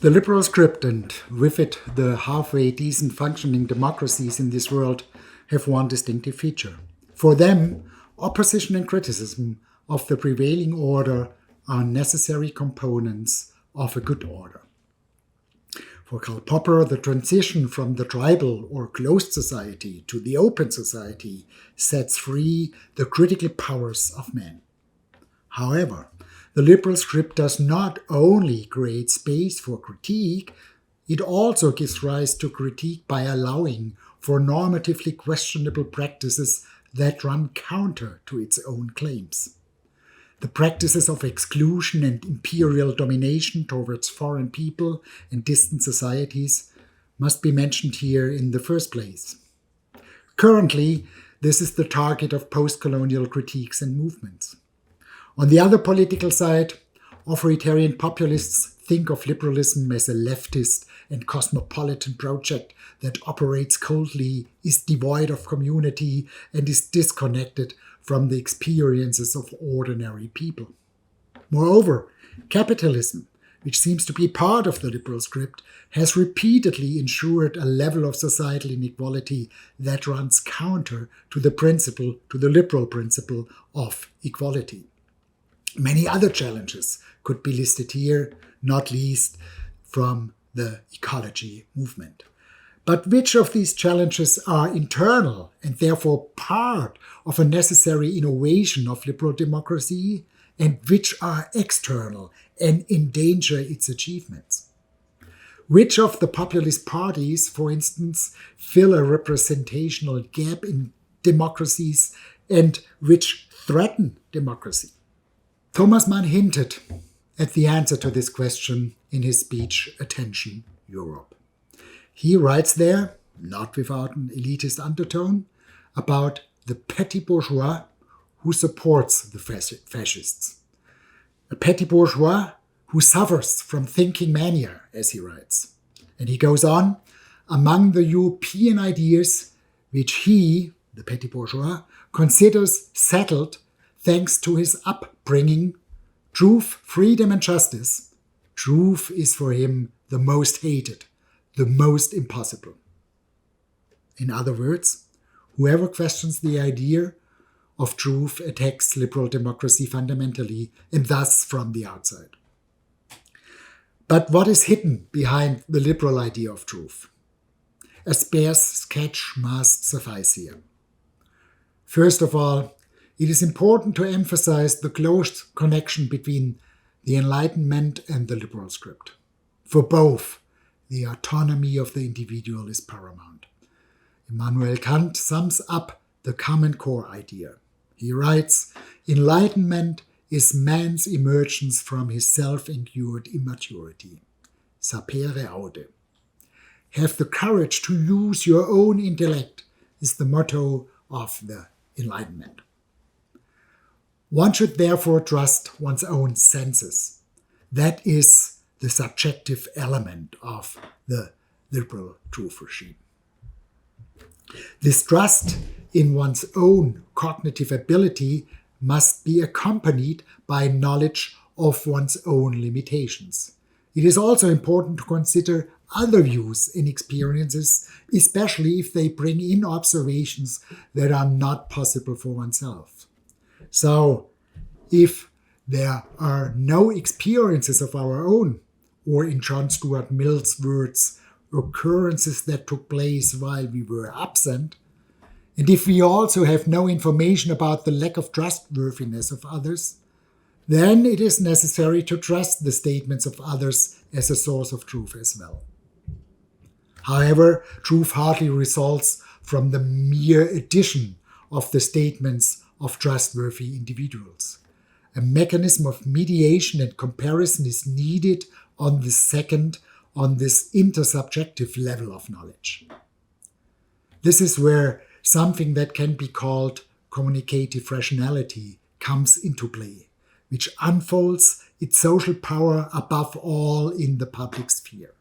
The liberal script and with it the halfway decent functioning democracies in this world have one distinctive feature. For them, opposition and criticism of the prevailing order are necessary components of a good order. For Karl Popper, the transition from the tribal or closed society to the open society sets free the critical powers of man. However, the liberal script does not only create space for critique, it also gives rise to critique by allowing for normatively questionable practices that run counter to its own claims. The practices of exclusion and imperial domination towards foreign people and distant societies must be mentioned here in the first place. Currently, this is the target of post-colonial critiques and movements. On the other political side, authoritarian populists think of liberalism as a leftist and cosmopolitan project that operates coldly, is devoid of community, and is disconnected from the experiences of ordinary people. Moreover, capitalism, which seems to be part of the liberal script, has repeatedly ensured a level of societal inequality that runs counter to the liberal principle of equality. Many other challenges could be listed here, not least from the ecology movement. But which of these challenges are internal and therefore part of a necessary innovation of liberal democracy, and which are external and endanger its achievements? Which of the populist parties, for instance, fill a representational gap in democracies and which threaten democracy? Thomas Mann hinted at the answer to this question in his speech, Attention, Europe. He writes there, not without an elitist undertone, about the petty bourgeois who supports the fascists. A petty bourgeois who suffers from thinking mania, as he writes. And he goes on, among the European ideas which he, the petty bourgeois, considers settled thanks to his upbringing, truth, freedom, and justice, truth is for him the most hated, the most impossible. In other words, whoever questions the idea of truth attacks liberal democracy fundamentally, and thus from the outside. But what is hidden behind the liberal idea of truth? A sparse sketch must suffice here. First of all, it is important to emphasize the close connection between the Enlightenment and the liberal script. For both, the autonomy of the individual is paramount. Immanuel Kant sums up the common core idea. He writes, Enlightenment is man's emergence from his self-endured immaturity. Sapere aude. Have the courage to use your own intellect is the motto of the Enlightenment. One should therefore trust one's own senses. That is the subjective element of the liberal truth regime. This trust in one's own cognitive ability must be accompanied by knowledge of one's own limitations. It is also important to consider other views and experiences, especially if they bring in observations that are not possible for oneself. So, if there are no experiences of our own, or in John Stuart Mill's words, occurrences that took place while we were absent, and if we also have no information about the lack of trustworthiness of others, then it is necessary to trust the statements of others as a source of truth as well. However, truth hardly results from the mere addition of the statements of trustworthy individuals. A mechanism of mediation and comparison is needed on this intersubjective level of knowledge. This is where something that can be called communicative rationality comes into play, which unfolds its social power above all in the public sphere.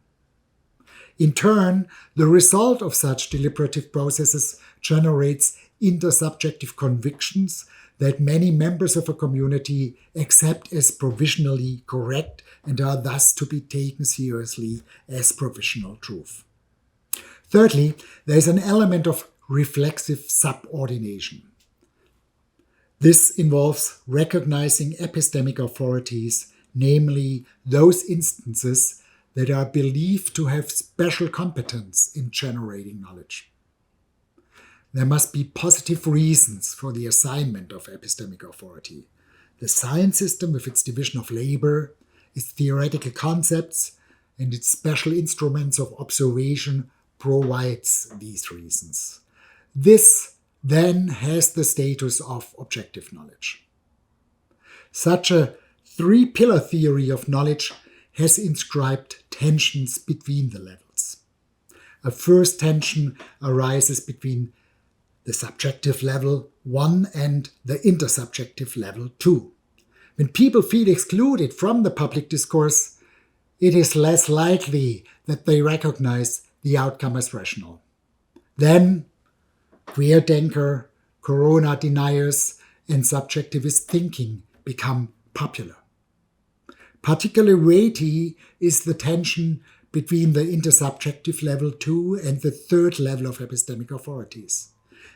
In turn, the result of such deliberative processes generates intersubjective convictions that many members of a community accept as provisionally correct and are thus to be taken seriously as provisional truth. Thirdly, there is an element of reflexive subordination. This involves recognizing epistemic authorities, namely those instances that are believed to have special competence in generating knowledge. There must be positive reasons for the assignment of epistemic authority. The science system, with its division of labor, its theoretical concepts, and its special instruments of observation, provides these reasons. This then has the status of objective knowledge. Such a three-pillar theory of knowledge has inscribed tensions between the levels. A first tension arises between the subjective level 1 and the intersubjective level 2. When people feel excluded from the public discourse, it is less likely that they recognize the outcome as rational. Then, queerdenker, corona deniers, and subjectivist thinking become popular. Particularly weighty is the tension between the intersubjective level 2 and the third level of epistemic authorities.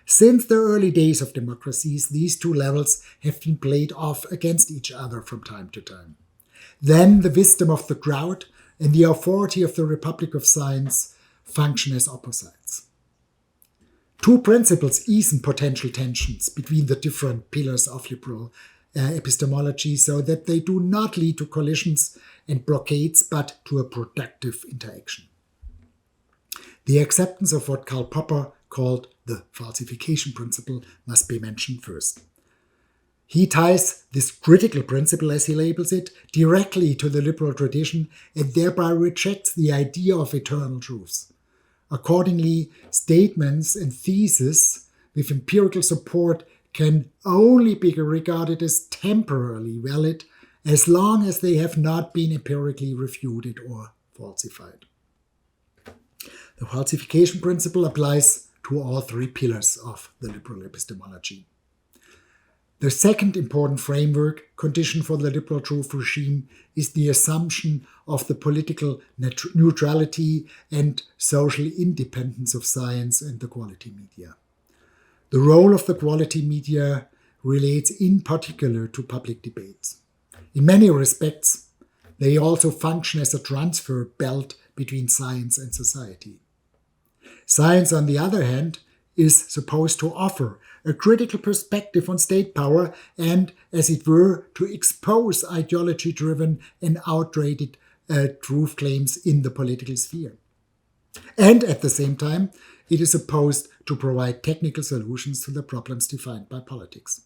Since the early days of democracies, these two levels have been played off against each other from time to time. Then the wisdom of the crowd and the authority of the Republic of Science function as opposites. Two principles ease potential tensions between the different pillars of liberal epistemology so that they do not lead to collisions and blockades, but to a productive interaction. The acceptance of what Karl Popper called the falsification principle must be mentioned first. He ties this critical principle, as he labels it, directly to the liberal tradition and thereby rejects the idea of eternal truths. Accordingly, statements and theses with empirical support can only be regarded as temporarily valid as long as they have not been empirically refuted or falsified. The falsification principle applies to all three pillars of the liberal epistemology. The second important framework condition for the liberal truth regime is the assumption of the political neutrality and social independence of science and the quality media. The role of the quality media relates in particular to public debates. In many respects, they also function as a transfer belt between science and society. Science, on the other hand, is supposed to offer a critical perspective on state power and, as it were, to expose ideology-driven and outdated truth claims in the political sphere. And at the same time, it is supposed to provide technical solutions to the problems defined by politics.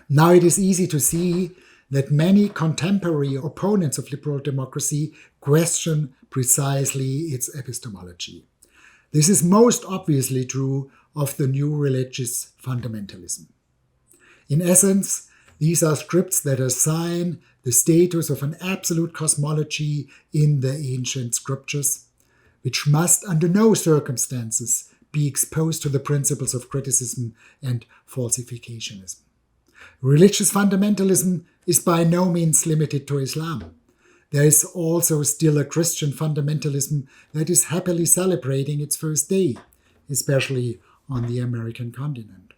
Now it is easy to see that many contemporary opponents of liberal democracy question precisely its epistemology. This is most obviously true of the new religious fundamentalism. In essence, these are scripts that assign the status of an absolute cosmology in the ancient scriptures, which must under no circumstances be exposed to the principles of criticism and falsificationism. Religious fundamentalism is by no means limited to Islam. There is also still a Christian fundamentalism that is happily celebrating its first day, especially on the American continent.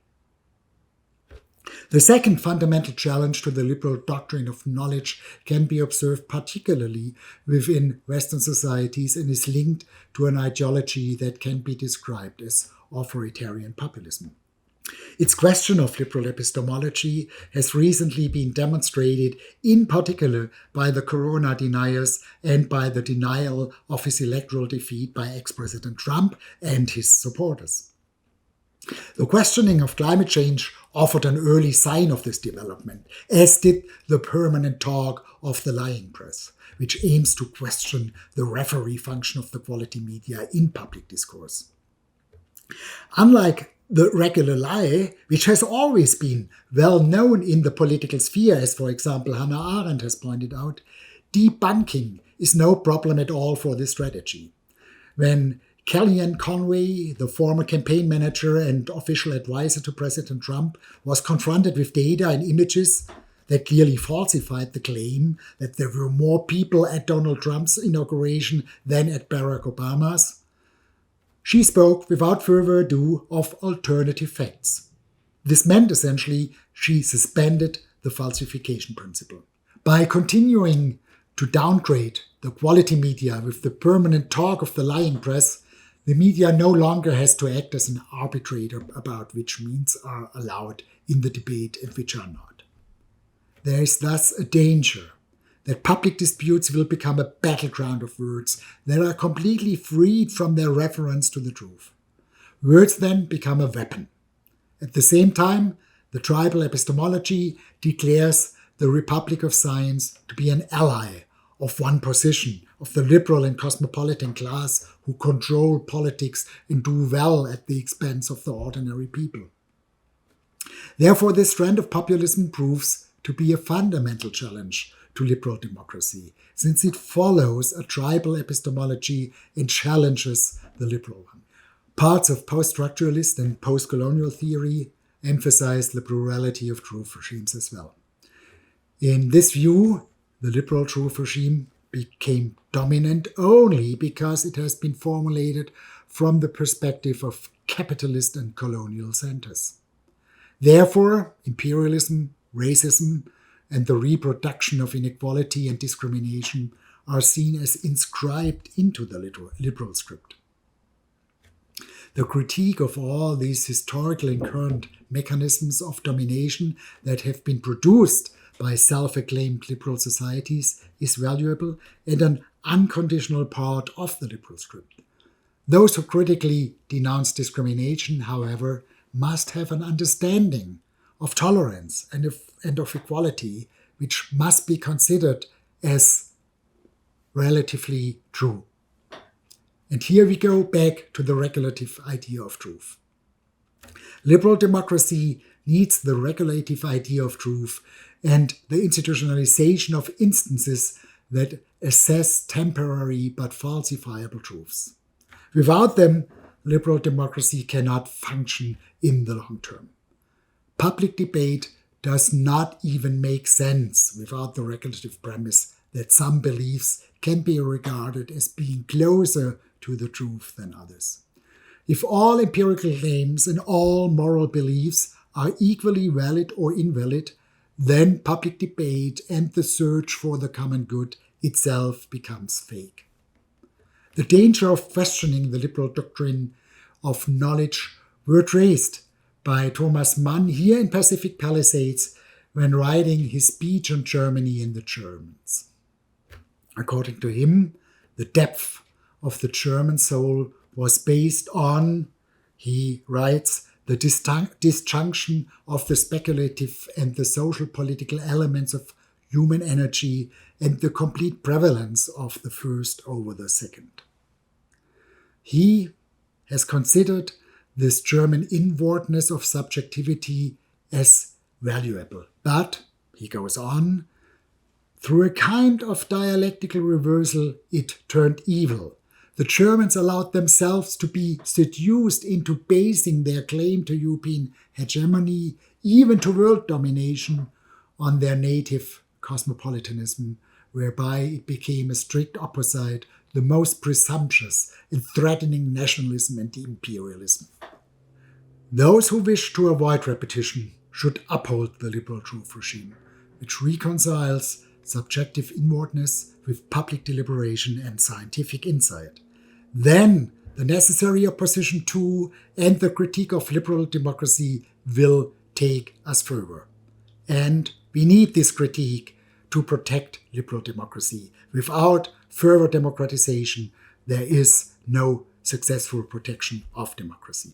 The second fundamental challenge to the liberal doctrine of knowledge can be observed particularly within Western societies and is linked to an ideology that can be described as authoritarian populism. Its question of liberal epistemology has recently been demonstrated in particular by the corona deniers and by the denial of his electoral defeat by ex-President Trump and his supporters. The questioning of climate change offered an early sign of this development, as did the permanent talk of the lying press, which aims to question the referee function of the quality media in public discourse. Unlike the regular lie, which has always been well known in the political sphere, as for example Hannah Arendt has pointed out, debunking is no problem at all for this strategy. When Kellyanne Conway, the former campaign manager and official advisor to President Trump, was confronted with data and images that clearly falsified the claim that there were more people at Donald Trump's inauguration than at Barack Obama's. She spoke without further ado of alternative facts. This meant essentially she suspended the falsification principle. By continuing to downgrade the quality media with the permanent talk of the lying press, the media no longer has to act as an arbitrator about which means are allowed in the debate and which are not. There is thus a danger that public disputes will become a battleground of words that are completely freed from their reference to the truth. Words then become a weapon. At the same time, the tribal epistemology declares the Republic of Science to be an ally of one position, of the liberal and cosmopolitan class who control politics and do well at the expense of the ordinary people. Therefore, this trend of populism proves to be a fundamental challenge to liberal democracy, since it follows a tribal epistemology and challenges the liberal one. Parts of post-structuralist and post-colonial theory emphasize the plurality of truth regimes as well. In this view, the liberal truth regime became dominant only because it has been formulated from the perspective of capitalist and colonial centers. Therefore, imperialism, racism, and the reproduction of inequality and discrimination are seen as inscribed into the liberal script. The critique of all these historical and current mechanisms of domination that have been produced by self-acclaimed liberal societies is valuable and an unconditional part of the liberal script. Those who critically denounce discrimination, however, must have an understanding of tolerance and of equality, which must be considered as relatively true. And here we go back to the regulative idea of truth. Liberal democracy needs the regulative idea of truth and the institutionalization of instances that assess temporary but falsifiable truths. Without them, liberal democracy cannot function in the long term. Public debate does not even make sense without the regulative premise that some beliefs can be regarded as being closer to the truth than others. If all empirical claims and all moral beliefs are equally valid or invalid, then public debate and the search for the common good itself becomes fake. The danger of questioning the liberal doctrine of knowledge were traced by Thomas Mann here in Pacific Palisades when writing his speech on Germany and the Germans. According to him, the depth of the German soul was based on, he writes, the disjunction of the speculative and the social political elements of human energy and the complete prevalence of the first over the second. He has considered this German inwardness of subjectivity as valuable. But, he goes on, through a kind of dialectical reversal, it turned evil. The Germans allowed themselves to be seduced into basing their claim to European hegemony, even to world domination, on their native cosmopolitanism, whereby it became a strict opposite, the most presumptuous and threatening nationalism and imperialism. Those who wish to avoid repetition should uphold the liberal truth regime, which reconciles subjective inwardness with public deliberation and scientific insight. Then the necessary opposition to and the critique of liberal democracy will take us further. And we need this critique to protect liberal democracy. Without further democratization, there is no successful protection of democracy.